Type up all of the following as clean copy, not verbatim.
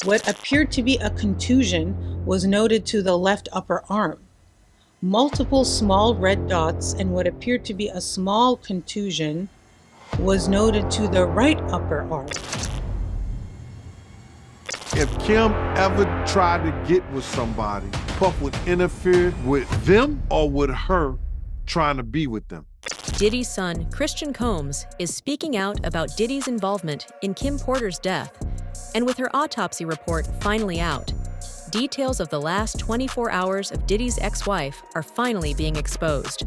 What appeared to be a contusion was noted to the left upper arm. Multiple small red dots and what appeared to be a small contusion was noted to the right upper arm. If Kim ever tried to get with somebody, Puff would interfere with them or with her trying to be with them. Diddy's son, Christian Combs, is speaking out about Diddy's involvement in Kim Porter's death. And with her autopsy report finally out, details of the last 24 hours of Diddy's ex-wife are finally being exposed.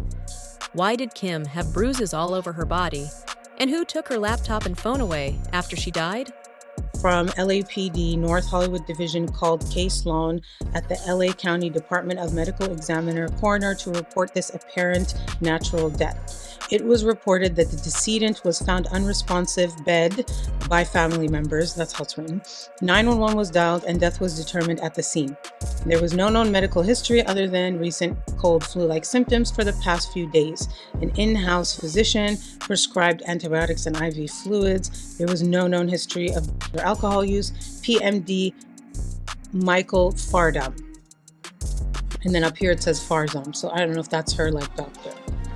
Why did Kim have bruises all over her body? And who took her laptop and phone away after she died? From LAPD North Hollywood Division called Case Loan at the LA County Department of Medical Examiner Coroner to report this apparent natural death. It was reported that the decedent was found unresponsive bed by family members. That's how it's written. 911 was dialed and death was determined at the scene. There was no known medical history other than recent cold flu-like symptoms for the past few days. An in-house physician prescribed antibiotics and IV fluids. There was no known history of alcohol use. PMD Michael Fardam. And then up here it says Farzam. So I don't know if that's her doctor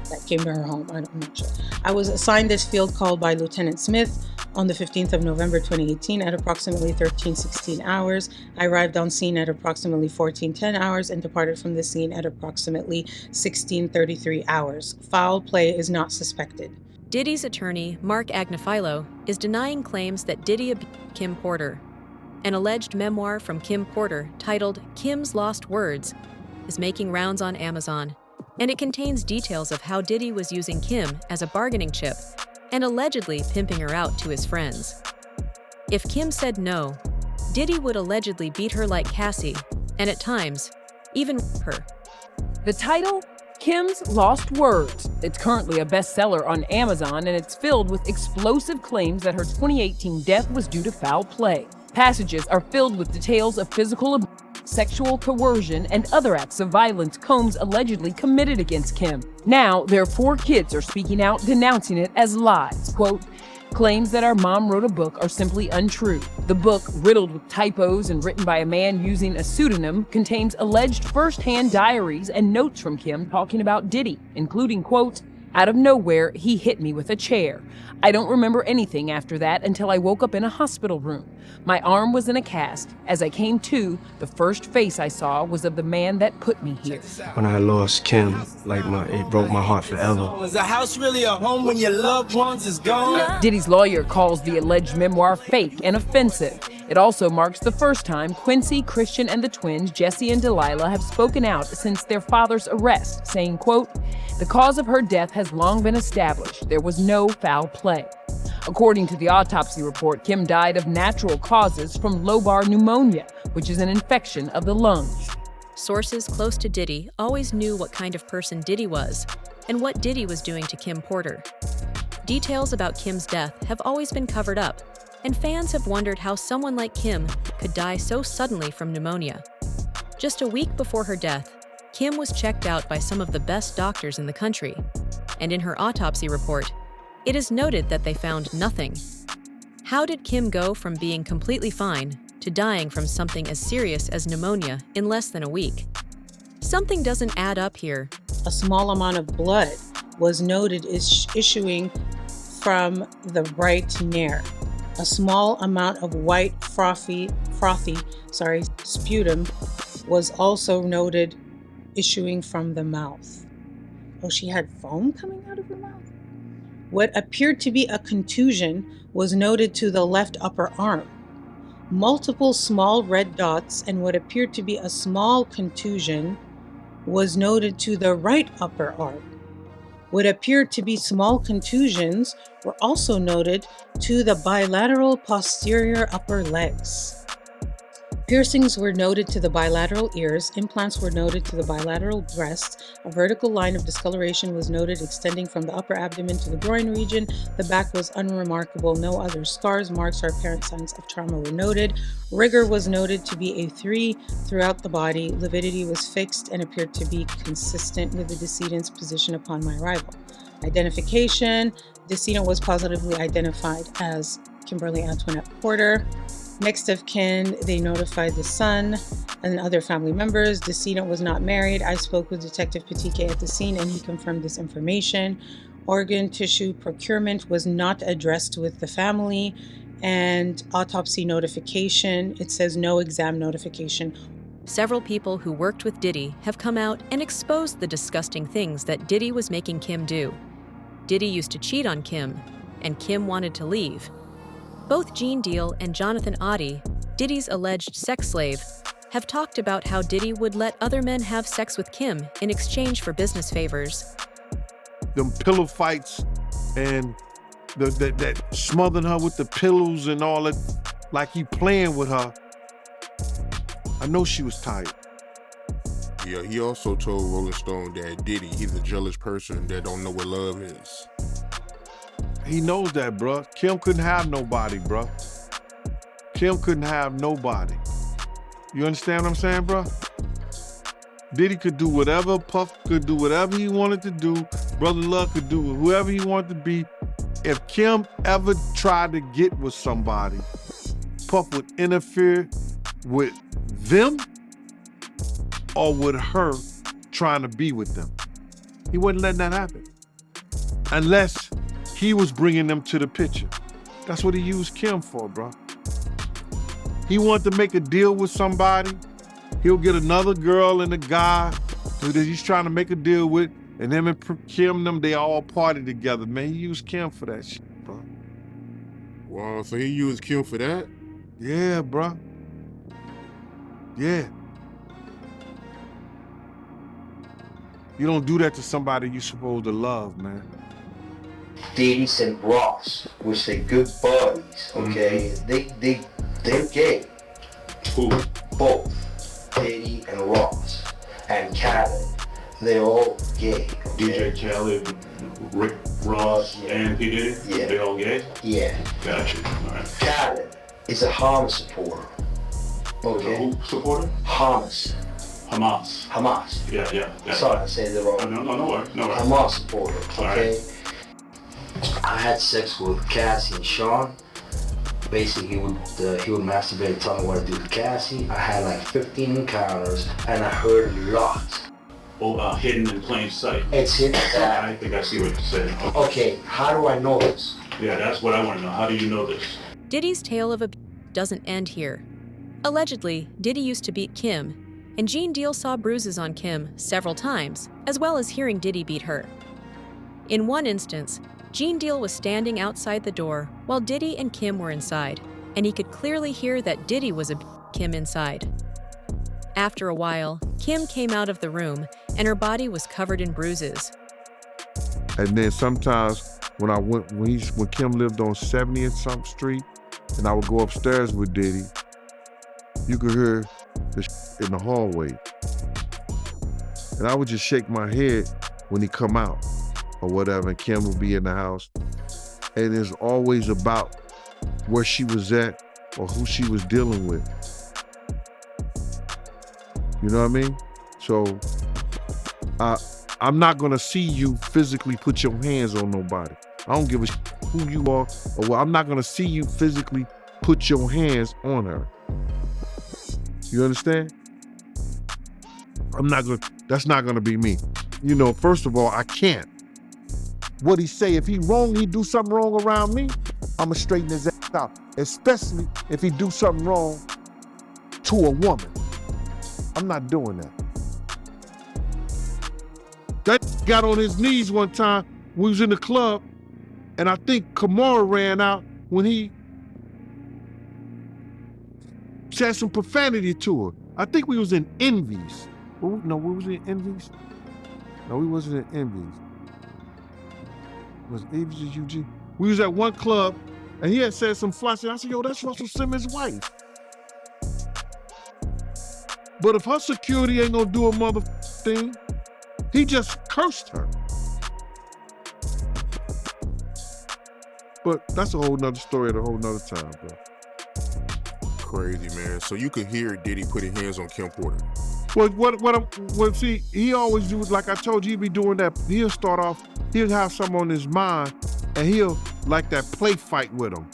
that came to her home. I'm not sure. I was assigned this field call by Lieutenant Smith on the 15th of November 2018 at approximately 13:16 hours. I arrived on scene at approximately 14:10 hours and departed from the scene at approximately 16:33 hours. Foul play is not suspected. Diddy's attorney, Mark Agnifilo, is denying claims that Diddy abused Kim Porter. An alleged memoir from Kim Porter titled Kim's Lost Words is making rounds on Amazon, and it contains details of how Diddy was using Kim as a bargaining chip and allegedly pimping her out to his friends. If Kim said no, Diddy would allegedly beat her like Cassie, and at times, even rape her. The title? Kim's Lost Words. It's currently a bestseller on Amazon, and it's filled with explosive claims that her 2018 death was due to foul play. Passages are filled with details of physical abuse, sexual coercion, and other acts of violence Combs allegedly committed against Kim. Now, their 4 kids are speaking out, denouncing it as lies. Quote, claims that our mom wrote a book are simply untrue. The book, riddled with typos and written by a man using a pseudonym, contains alleged first-hand diaries and notes from Kim talking about Diddy, including, quote, out of nowhere, he hit me with a chair. I don't remember anything after that until I woke up in a hospital room. My arm was in a cast. As I came to, the first face I saw was of the man that put me here. When I lost Kim, it broke my heart forever. Is a house really a home when your loved ones is gone? Diddy's lawyer calls the alleged memoir fake and offensive. It also marks the first time Quincy, Christian, and the twins, Jesse and Delilah, have spoken out since their father's arrest, saying, quote, the cause of her death has long been established. There was no foul play. According to the autopsy report, Kim died of natural causes from lobar pneumonia, which is an infection of the lungs. Sources close to Diddy always knew what kind of person Diddy was and what Diddy was doing to Kim Porter. Details about Kim's death have always been covered up, and fans have wondered how someone like Kim could die so suddenly from pneumonia. Just a week before her death, Kim was checked out by some of the best doctors in the country, and in her autopsy report, it is noted that they found nothing. How did Kim go from being completely fine to dying from something as serious as pneumonia in less than a week? Something doesn't add up here. A small amount of blood was noted issuing from the right nair. A small amount of white frothy sputum was also noted issuing from the mouth. Oh, she had foam coming out of her mouth? What appeared to be a contusion was noted to the left upper arm. Multiple small red dots and what appeared to be a small contusion was noted to the right upper arm. What appeared to be small contusions were also noted to the bilateral posterior upper legs. Piercings were noted to the bilateral ears, implants were noted to the bilateral breasts, a vertical line of discoloration was noted extending from the upper abdomen to the groin region, the back was unremarkable, no other scars, marks, or apparent signs of trauma were noted. Rigor was noted to be a 3 throughout the body, lividity was fixed and appeared to be consistent with the decedent's position upon my arrival. Identification, decedent was positively identified as Kimberly Antoinette Porter. Next of kin, they notified the son and other family members. Decedent was not married. I spoke with Detective Patike at the scene and he confirmed this information. Organ tissue procurement was not addressed with the family, and autopsy notification, it says no exam notification. Several people who worked with Diddy have come out and exposed the disgusting things that Diddy was making Kim do. Diddy used to cheat on Kim, and Kim wanted to leave. Both Gene Deal and Jonathan Oddie, Diddy's alleged sex slave, have talked about how Diddy would let other men have sex with Kim in exchange for business favors. Them pillow fights and that smothering her with the pillows and all that, like he playing with her. I know she was tired. Yeah, he also told Rolling Stone that Diddy, he's a jealous person that don't know what love is. He knows that, bruh. Kim couldn't have nobody, bruh. Kim couldn't have nobody. You understand what I'm saying, bruh? Diddy could do whatever, Puff could do whatever he wanted to do, Brother Love could do whoever he wanted to be. If Kim ever tried to get with somebody, Puff would interfere with them or with her trying to be with them. He wasn't letting that happen. Unless he was bringing them to the picture. That's what he used Kim for, bro. He wanted to make a deal with somebody. He'll get another girl and a guy that he's trying to make a deal with, and him and Kim, they all party together. Man, he used Kim for that shit, bro. Wow, so he used Kim for that? Yeah, bro. Yeah. You don't do that to somebody you're supposed to love, man. Diddy and Ross, which they good buddies, okay? They're gay. Who? Both. Diddy and Ross. And Khaled. They're all gay. Okay? DJ Khaled, Rick Ross, and P. Diddy? Yeah. They all gay? Yeah. Gotcha. All right. Khaled is a Hamas supporter. Okay? Who supporter? Hamas. Hamas. Yeah. Sorry, I said it wrong. No worries. Hamas supporter, okay? Right. I had sex with Cassie and Sean. Basically, he would masturbate and tell me what to do with Cassie. I had like 15 encounters, and I heard a lot. Oh, hidden in plain sight. It's hidden. I think I see what you're saying. Okay, how do I know this? Yeah, that's what I want to know. How do you know this? Diddy's tale of abuse doesn't end here. Allegedly, Diddy used to beat Kim, and Gene Deal saw bruises on Kim several times, as well as hearing Diddy beat her. In one instance, Gene Deal was standing outside the door while Diddy and Kim were inside, and he could clearly hear that Diddy was abusing Kim inside. After a while, Kim came out of the room, and her body was covered in bruises. And then sometimes when Kim lived on 70th something street, and I would go upstairs with Diddy, you could hear the in the hallway. And I would just shake my head when he come out or whatever, and Kim would be in the house. And it's always about where she was at or who she was dealing with. You know what I mean? So I'm not gonna see you physically put your hands on nobody. I don't give a who you are, or I'm not gonna see you physically put your hands on her. You understand? That's not gonna be me. You know, first of all, I can't. What he say, if he wrong, he do something wrong around me, I'ma straighten his ass out. Especially if he do something wrong to a woman. I'm not doing that. That got on his knees one time when we was in the club, and I think Kamara ran out when he said some profanity to her. I think we was in Envy's. No, we was in Envy's? No, we wasn't in Envy's. Was it Envy's or UG? We was at one club, and he had said some fly shit. I said, yo, that's Russell Simmons' wife. But if her security ain't gonna do a mother thing, he just cursed her. But that's a whole nother story at a whole nother time, bro. Crazy, man. So you could hear Diddy putting hands on Kim Porter. Well, see, he always do, like I told you, he be doing that. He'll start off, he'll have something on his mind, and he'll like that play fight with him.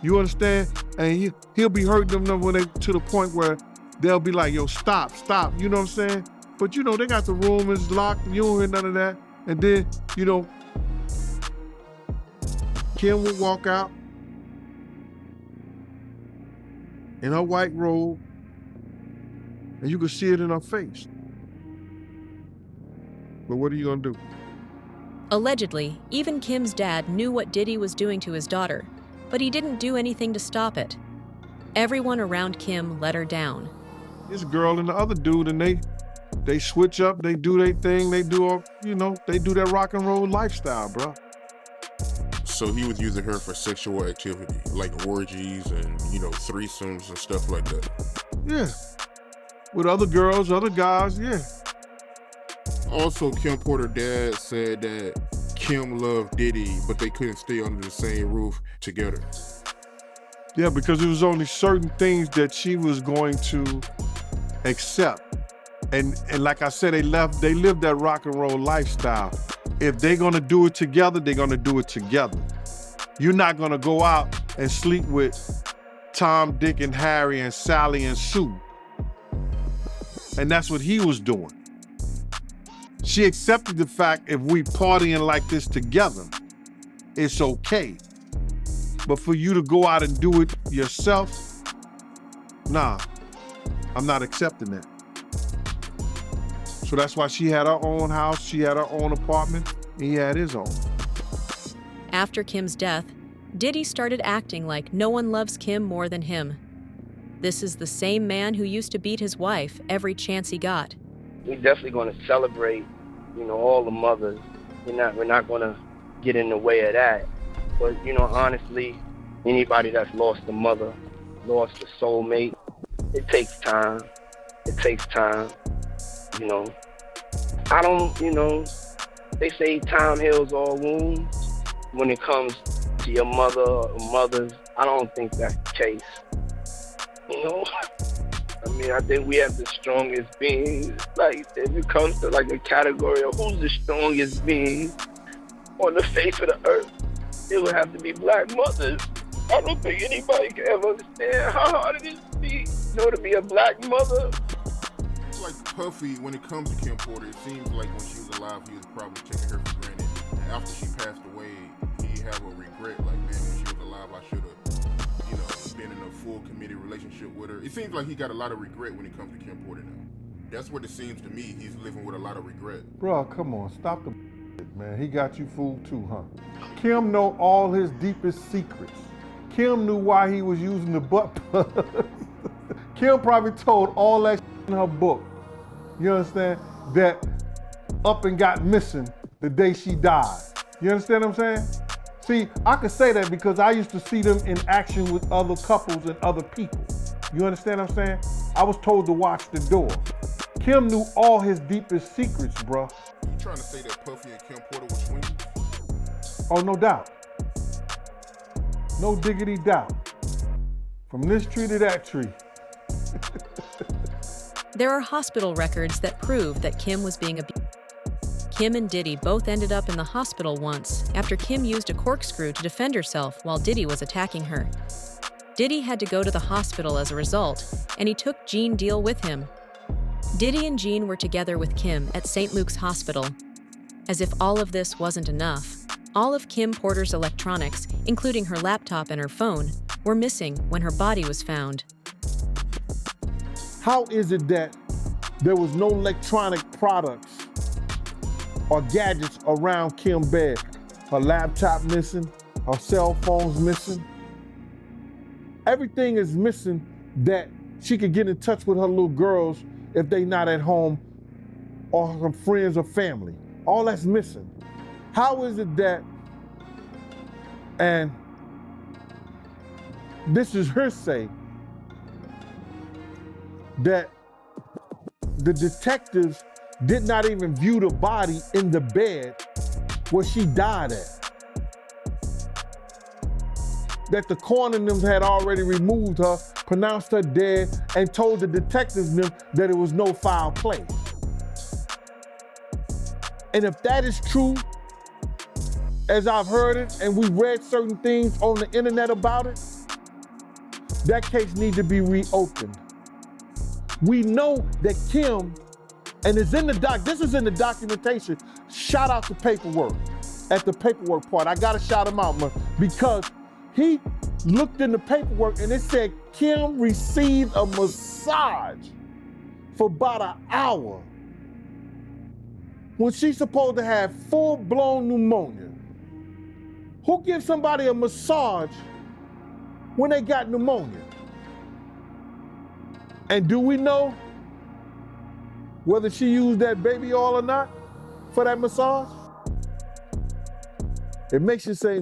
You understand? And he'll be hurting them when they to the point where they'll be like, yo, stop, you know what I'm saying? But you know, they got the room is locked, you don't hear none of that. And then, you know, Kim would walk out in her white robe, and you could see it in her face. But what are you gonna do? Allegedly, even Kim's dad knew what Diddy was doing to his daughter, but he didn't do anything to stop it. Everyone around Kim let her down. This girl and the other dude, and they switch up, they do their thing, they do, you know, they do that rock and roll lifestyle, bro. So he was using her for sexual activity, like orgies and, you know, threesomes and stuff like that. Yeah. With other girls, other guys, yeah. Also, Kim Porter's dad said that Kim loved Diddy, but they couldn't stay under the same roof together. Yeah, because it was only certain things that she was going to accept. And like I said, they lived that rock and roll lifestyle. If they're gonna do it together, they're gonna do it together. You're not gonna go out and sleep with Tom, Dick, and Harry, and Sally, and Sue. And that's what he was doing. She accepted the fact if we partying like this together, it's okay. But for you to go out and do it yourself, nah, I'm not accepting that. So that's why she had her own house, she had her own apartment, and he had his own. After Kim's death, Diddy started acting like no one loves Kim more than him. This is the same man who used to beat his wife every chance he got. We're definitely going to celebrate, you know, all the mothers. We're not going to get in the way of that. But, you know, honestly, anybody that's lost a mother, lost a soulmate, it takes time. It takes time, you know. I don't, you know, they say time heals all wounds. When it comes to your mother or mothers, I don't think that's the case. You know? I mean, I think we have the strongest beings. Like, if it comes to, like, a category of who's the strongest being on the face of the earth, it would have to be black mothers. I don't think anybody can ever understand how hard it is to be, you know, to be a black mother. Like Puffy, when it comes to Kim Porter, it seems like when she was alive, he was probably taking her for granted. And after she passed away, he had a regret, like, man, when she was alive, I should have, you know, been in a full committed relationship with her. It seems like he got a lot of regret when it comes to Kim Porter now. That's what it seems to me. He's living with a lot of regret. Bro, come on, stop the man. He got you fooled too, huh? Kim know all his deepest secrets. Kim knew why he was using the butt plug. Kim probably told all that in her book. You understand? That up and got missing the day she died. You understand what I'm saying? See, I could say that because I used to see them in action with other couples and other people. You understand what I'm saying? I was told to watch the door. Kim knew all his deepest secrets, bruh. You trying to say that Puffy and Kim Porter were swingers? Oh, no doubt. No diggity doubt. From this tree to that tree. There are hospital records that prove that Kim was being abused. Kim and Diddy both ended up in the hospital once after Kim used a corkscrew to defend herself while Diddy was attacking her. Diddy had to go to the hospital as a result, and he took Gene Deal with him. Diddy and Gene were together with Kim at St. Luke's Hospital. As if all of this wasn't enough, all of Kim Porter's electronics, including her laptop and her phone, were missing when her body was found. How is it that there was no electronic products or gadgets around Kim's bed? Her laptop missing, her cell phone's missing. Everything is missing that she could get in touch with her little girls if they not at home or her friends or family. All that's missing. How is it that, and this is her say, that the detectives did not even view the body in the bed where she died at? That the coroner them had already removed her, pronounced her dead, and told the detectives them that it was no foul play. And if that is true, as I've heard it, and we read certain things on the internet about it, that case needs to be reopened. We know that Kim, and it's in the this is in the documentation, shout out to paperwork, at the paperwork part. I gotta shout him out, man, because he looked in the paperwork and it said Kim received a massage for about an hour when she's supposed to have full-blown pneumonia. Who gives somebody a massage when they got pneumonia? And do we know whether she used that baby oil or not for that massage? It makes you say,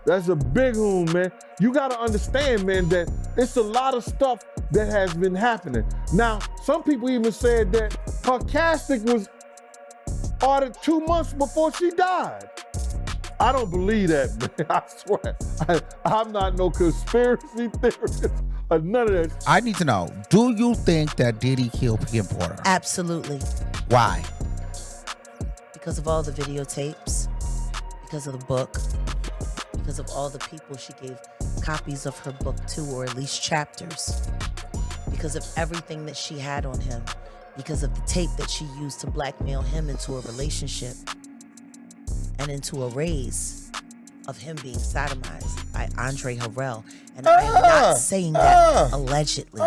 that's a big man. You gotta understand, man, that it's a lot of stuff that has been happening. Now, some people even said that her casket was ordered 2 months before she died. I don't believe that, man. I swear. I'm not no conspiracy theorist or none of that. I need to know, do you think that Diddy killed Kim Porter? Absolutely. Why? Because of all the videotapes, because of the book, because of all the people she gave copies of her book to, or at least chapters, because of everything that she had on him, because of the tape that she used to blackmail him into a relationship and into a raise of him being sodomized by Andre Harrell. And I am not saying that allegedly,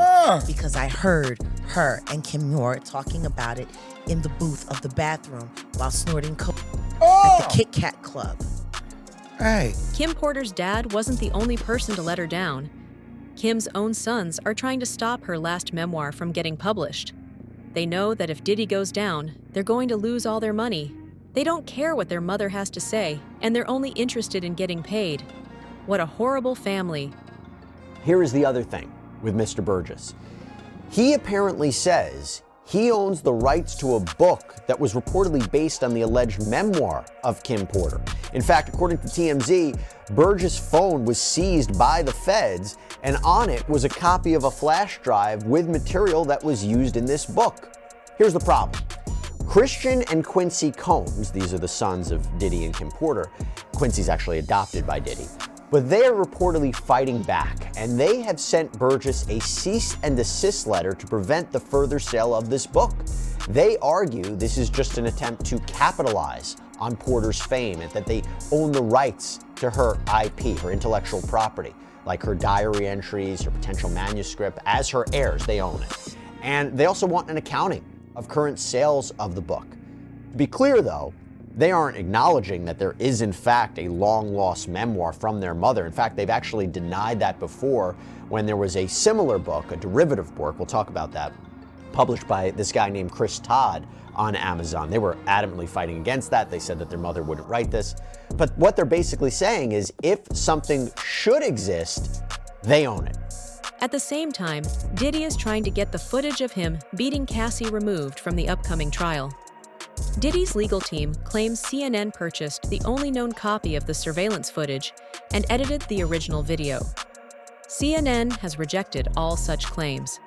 because I heard her and Kim Moore talking about it in the booth of the bathroom while snorting coke at the Kit Kat Club. Hey. Kim Porter's dad wasn't the only person to let her down. Kim's own sons are trying to stop her last memoir from getting published. They know that if Diddy goes down, they're going to lose all their money. They don't care what their mother has to say, and they're only interested in getting paid. What a horrible family. Here is the other thing with Mr. Burgess. He apparently says he owns the rights to a book that was reportedly based on the alleged memoir of Kim Porter. In fact, according to TMZ, Burgess' phone was seized by the feds, and on it was a copy of a flash drive with material that was used in this book. Here's the problem. Christian and Quincy Combs, these are the sons of Diddy and Kim Porter. Quincy's actually adopted by Diddy. But they are reportedly fighting back, and they have sent Burgess a cease and desist letter to prevent the further sale of this book. They argue this is just an attempt to capitalize on Porter's fame and that they own the rights to her IP, her intellectual property, like her diary entries, her potential manuscript. As her heirs, they own it. And they also want an accounting of current sales of the book. To be clear, though, they aren't acknowledging that there is, in fact, a long-lost memoir from their mother. In fact, they've actually denied that before when there was a similar book, a derivative work, we'll talk about that, published by this guy named Chris Todd on Amazon. They were adamantly fighting against that. They said that their mother wouldn't write this. But what they're basically saying is if something should exist, they own it. At the same time, Diddy is trying to get the footage of him beating Cassie removed from the upcoming trial. Diddy's legal team claims CNN purchased the only known copy of the surveillance footage and edited the original video. CNN has rejected all such claims.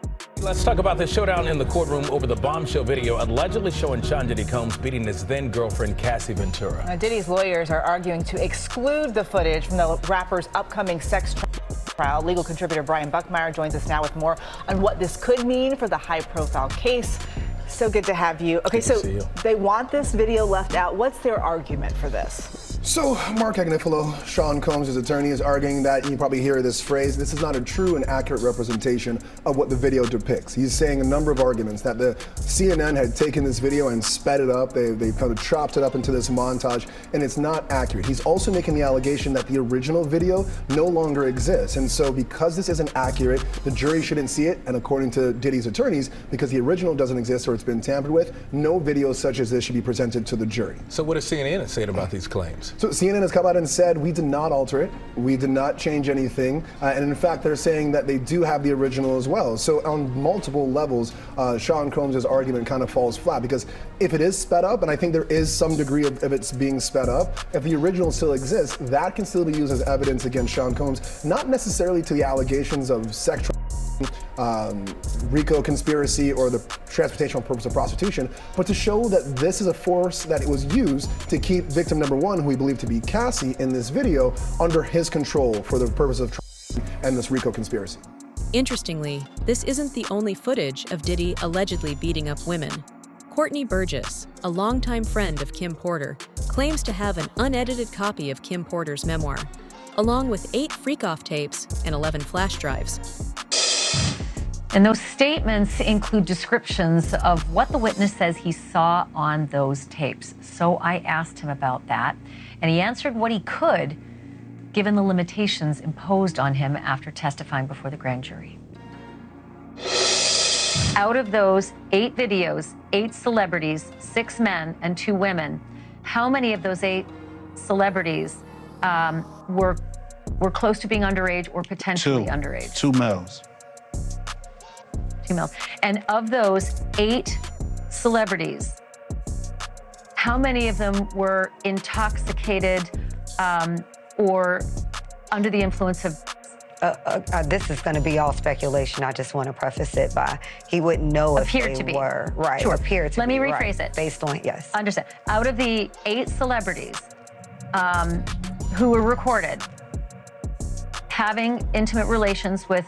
Let's talk about the showdown in the courtroom over the bombshell video allegedly showing Sean Diddy Combs beating his then-girlfriend Cassie Ventura. Now, Diddy's lawyers are arguing to exclude the footage from the rapper's upcoming sex trial. Legal contributor Brian Buckmeyer joins us now with more on what this could mean for the high-profile case. So good to have you. Okay, so they want this video left out. What's their argument for this? So Mark Agnifilo, Sean Combs' attorney, is arguing that, you probably hear this phrase, this is not a true and accurate representation of what the video depicts. He's saying a number of arguments that the CNN had taken this video and sped it up. They kind of chopped it up into this montage, and it's not accurate. He's also making the allegation that the original video no longer exists. And so because this isn't accurate, the jury shouldn't see it. And according to Diddy's attorneys, because the original doesn't exist or it's been tampered with, no video such as this should be presented to the jury. So what does CNN say about these claims? So CNN has come out and said, we did not alter it. We did not change anything. And in fact, they're saying that they do have the original as well. So on multiple levels, Sean Combs' argument kind of falls flat, because if it is sped up, and I think there is some degree of it's being sped up, if the original still exists, that can still be used as evidence against Sean Combs, not necessarily to the allegations of sex RICO conspiracy or the transportational purpose of prostitution, but to show that this is a force that it was used to keep victim number one, who we believe to be Cassie in this video, under his control for the purpose of and this RICO conspiracy. Interestingly, this isn't the only footage of Diddy allegedly beating up women. Courtney Burgess, a longtime friend of Kim Porter, claims to have an unedited copy of Kim Porter's memoir, along with 8 freak-off tapes and 11 flash drives. And those statements include descriptions of what the witness says he saw on those tapes. So I asked him about that, and he answered what he could, given the limitations imposed on him after testifying before the grand jury. Out of those 8 videos, 8 celebrities, 6 men and 2 women, how many of those 8 celebrities were close to being underage or potentially underage? 2 males. 2 males. And of those 8 celebrities, how many of them were intoxicated or under the influence of? This is going to be all speculation. I just want to preface it by he wouldn't know if they were. Right. Sure. Appeared to Let be. me rephrase Right. it. Based on, yes. Understand. Out of the 8 celebrities who were recorded having intimate relations with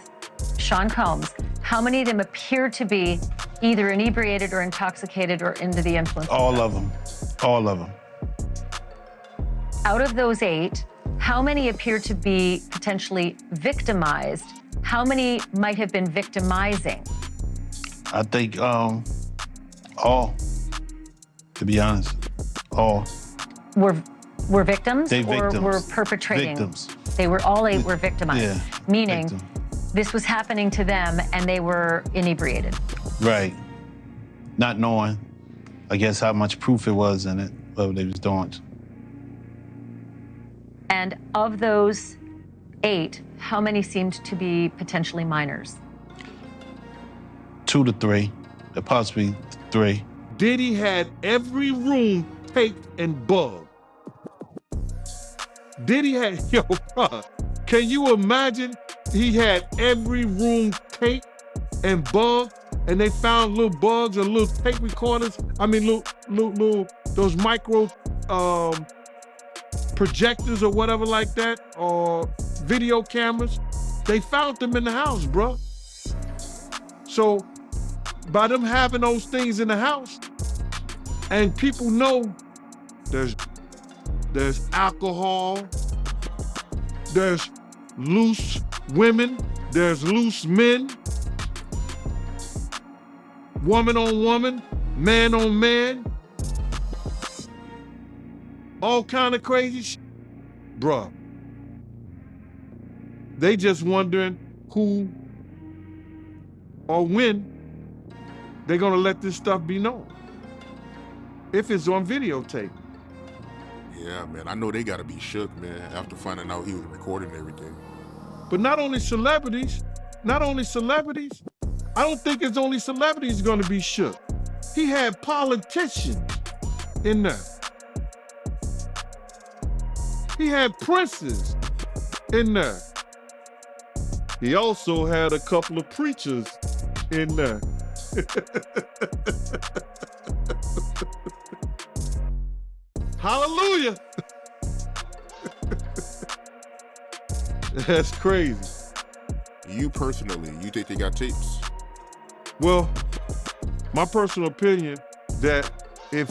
Sean Combs, how many of them appeared to be either inebriated or intoxicated or under the influence? All of them. All of them. Out of those 8, how many appear to be potentially victimized? How many might have been victimizing? I think all, to be honest, all. Were victims They or victims. were perpetrating? Victims. They were, all 8 were victimized, Yeah, meaning this was happening to them and they were inebriated. Right. Not knowing, I guess, how much proof it was in it, what they was doing. And of those 8, how many seemed to be potentially minors? 2 to 3, possibly 3. Diddy had every room taped and bugged. Diddy had, yo, bro, can you imagine? He had every room taped and bugged, and they found little bugs and little tape recorders. I mean, little those micro projectors or whatever like that, or video cameras. They found them in the house, bro. So by them having those things in the house, and people know there's alcohol, there's loose women, there's loose men, woman on woman, man on man, all kind of crazy shit. Bruh, they just wondering who or when they're gonna let this stuff be known. If it's on videotape. Yeah, man, I know they gotta be shook, man, after finding out he was recording everything. But not only celebrities, I don't think it's only celebrities gonna be shook. He had politicians in there. He had princes in there. He also had a couple of preachers in there. Hallelujah. That's crazy. You personally, you think they got tapes? Well, my personal opinion that if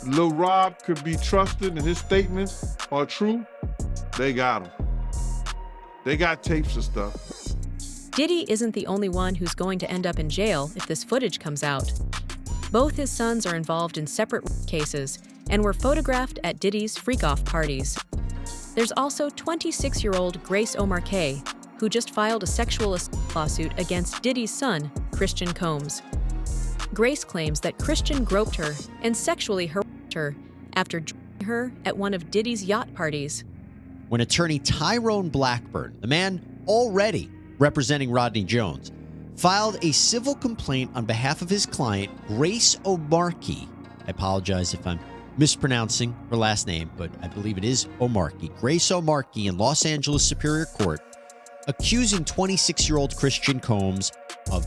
Lil Rob could be trusted and his statements are true, they got him. They got tapes and stuff. Diddy isn't the only one who's going to end up in jail if this footage comes out. Both his sons are involved in separate cases and were photographed at Diddy's freak-off parties. There's also 26-year-old Grace O'Marcaigh, who just filed a sexual assault lawsuit against Diddy's son, Christian Combs. Grace claims that Christian groped her and sexually harassed her after joining her at one of Diddy's yacht parties. When attorney Tyrone Blackburn, the man already representing Rodney Jones, filed a civil complaint on behalf of his client, Grace O'Marcaigh. I apologize if I'm mispronouncing her last name, but I believe it is O'Marcaigh. Grace O'Marcaigh in Los Angeles Superior Court, accusing 26-year-old Christian Combs of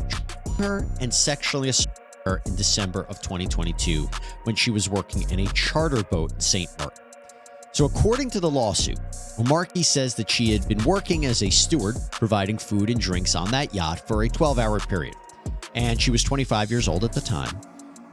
her and sexually assaulting her in December of 2022 when she was working in a charter boat in St. Martin. So according to the lawsuit, Omarke says that she had been working as a steward, providing food and drinks on that yacht for a 12-hour period. And she was 25 years old at the time.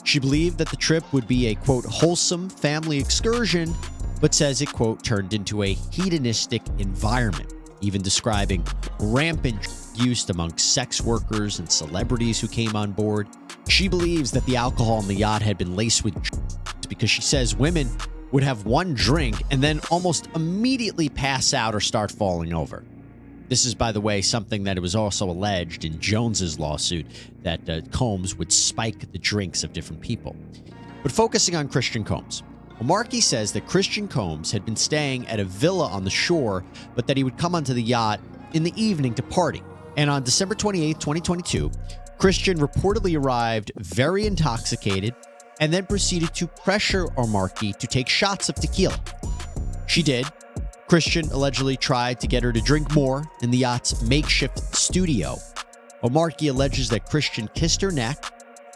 She believed that the trip would be a, quote, wholesome family excursion, but says it, quote, turned into a hedonistic environment, even describing rampant use among sex workers and celebrities who came on board. She believes that the alcohol on the yacht had been laced with because she says women would have one drink and then almost immediately pass out or start falling over. This is, by the way, something that it was also alleged in Jones's lawsuit, that Combs would spike the drinks of different people. But focusing on Christian Combs, Omarke says that Christian Combs had been staying at a villa on the shore, but that he would come onto the yacht in the evening to party. And on December 28, 2022, Christian reportedly arrived very intoxicated and then proceeded to pressure Omarke to take shots of tequila. She did. Christian allegedly tried to get her to drink more in the yacht's makeshift studio. Omarke alleges that Christian kissed her neck,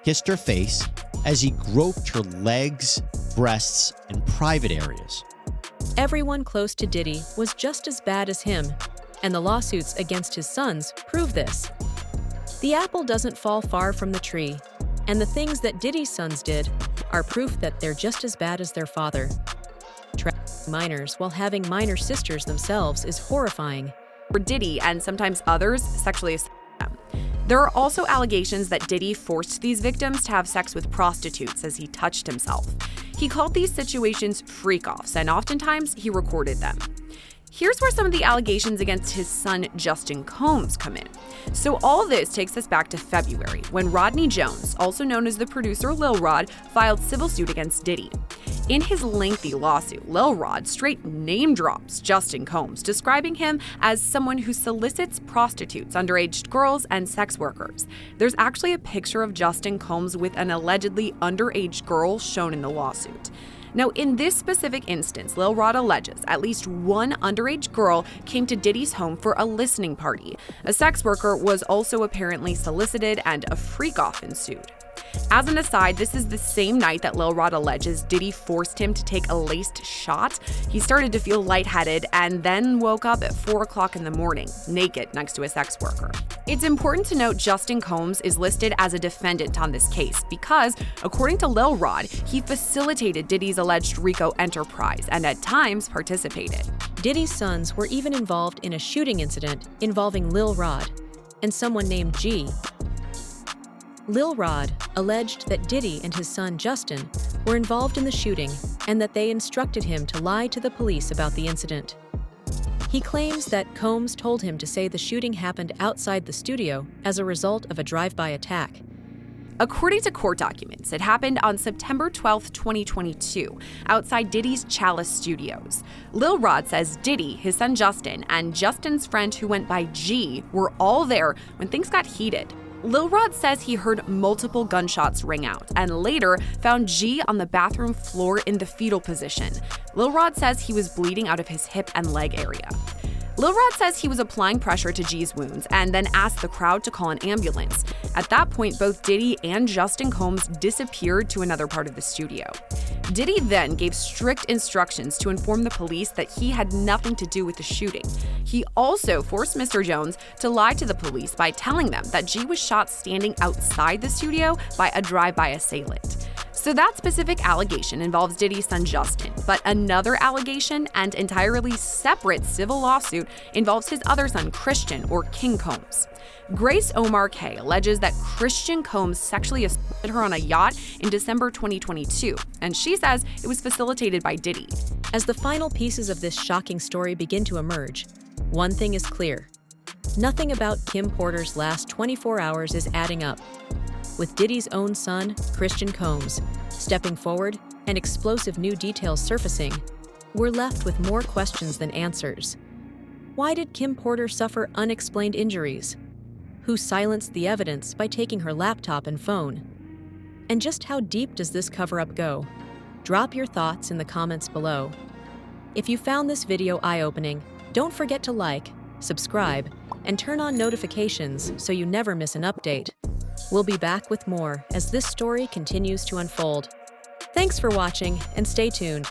kissed her face, as he groped her legs, breasts, and private areas. Everyone close to Diddy was just as bad as him, and the lawsuits against his sons prove this. The apple doesn't fall far from the tree, and the things that Diddy's sons did are proof that they're just as bad as their father. Trafficking minors while having minor sisters themselves is horrifying. For Diddy and sometimes others sexually assault them. There are also allegations that Diddy forced these victims to have sex with prostitutes as he touched himself. He called these situations freak-offs, and oftentimes he recorded them. Here's where some of the allegations against his son Justin Combs come in. So all this takes us back to February, when Rodney Jones, also known as the producer Lil Rod, filed civil suit against Diddy. In his lengthy lawsuit, Lil Rod straight name drops Justin Combs, describing him as someone who solicits prostitutes, underage girls, and sex workers. There's actually a picture of Justin Combs with an allegedly underage girl shown in the lawsuit. Now, in this specific instance, Lil Rod alleges at least one underage girl came to Diddy's home for a listening party. A sex worker was also apparently solicited, and a freak-off ensued. As an aside, this is the same night that Lil Rod alleges Diddy forced him to take a laced shot. He started to feel lightheaded and then woke up at 4 o'clock in the morning, naked next to a sex worker. It's important to note Justin Combs is listed as a defendant on this case because, according to Lil Rod, he facilitated Diddy's alleged RICO enterprise and at times participated. Diddy's sons were even involved in a shooting incident involving Lil Rod and someone named G. Lil Rod alleged that Diddy and his son Justin were involved in the shooting and that they instructed him to lie to the police about the incident. He claims that Combs told him to say the shooting happened outside the studio as a result of a drive-by attack. According to court documents, it happened on September 12, 2022, outside Diddy's Chalice Studios. Lil Rod says Diddy, his son Justin, and Justin's friend who went by G were all there when things got heated. Lil Rod says he heard multiple gunshots ring out and later found G on the bathroom floor in the fetal position. Lil Rod says he was bleeding out of his hip and leg area. Lil Rod says he was applying pressure to G's wounds and then asked the crowd to call an ambulance. At that point, both Diddy and Justin Combs disappeared to another part of the studio. Diddy then gave strict instructions to inform the police that he had nothing to do with the shooting. He also forced Mr. Jones to lie to the police by telling them that G was shot standing outside the studio by a drive-by assailant. So that specific allegation involves Diddy's son Justin, but another allegation and entirely separate civil lawsuit involves his other son Christian, or King Combs. Grace Omarke alleges that Christian Combs sexually assaulted her on a yacht in December 2022, and she says it was facilitated by Diddy. As the final pieces of this shocking story begin to emerge, one thing is clear. Nothing about Kim Porter's last 24 hours is adding up. With Diddy's own son, Christian Combs, stepping forward and explosive new details surfacing, we're left with more questions than answers. Why did Kim Porter suffer unexplained injuries? Who silenced the evidence by taking her laptop and phone? And just how deep does this cover-up go? Drop your thoughts in the comments below. If you found this video eye-opening, don't forget to like, subscribe, and turn on notifications so you never miss an update. We'll be back with more as this story continues to unfold. Thanks for watching, and stay tuned.